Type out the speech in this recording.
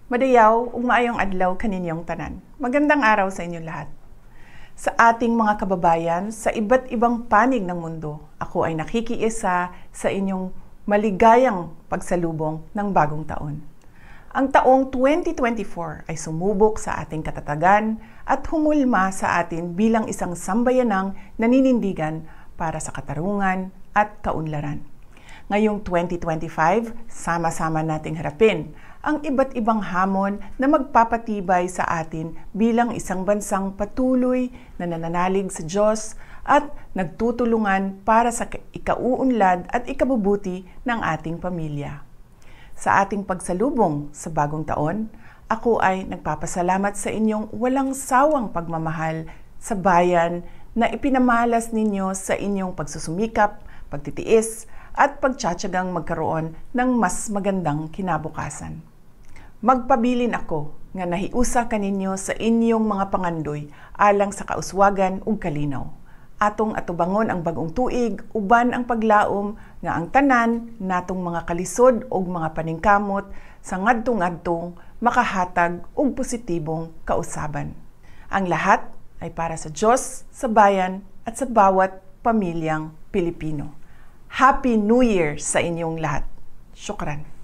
Madayaw ug maayong adlaw kaninyong tanan. Magandang araw sa inyong lahat. Sa ating mga kababayan sa iba't ibang panig ng mundo, ako ay nakikiisa sa inyong maligayang pagsalubong ng bagong taon. Ang taong 2024 ay sumubok sa ating katatagan at humulma sa atin bilang isang sambayanang naninindigan para sa katarungan at kaunlaran. Ngayong 2025, sama-sama nating harapin ang iba't ibang hamon na magpapatibay sa atin bilang isang bansang patuloy na nananalig sa Diyos at nagtutulungan para sa ikauunlad at ikabubuti ng ating pamilya. Sa ating pagsalubong sa bagong taon, ako ay nagpapasalamat sa inyong walang sawang pagmamahal sa bayan na ipinamalas ninyo sa inyong pagsusumikap, pagtitiis, at pagtsatsagang magkaroon ng mas magandang kinabukasan. Magpabilin ako nga nahiusa kaninyo sa inyong mga pangandoy alang sa kauswagan ug kalinaw. Atong atubangon ang bagong tuig uban ang paglaom nga ang tanan natong mga kalisod ug mga paningkamot sa ngadtong-adtong makahatag og positibong kausaban. Ang lahat ay para sa Diyos, sa bayan at sa bawat pamilyang Pilipino. Happy New Year sa inyong lahat. Syukran.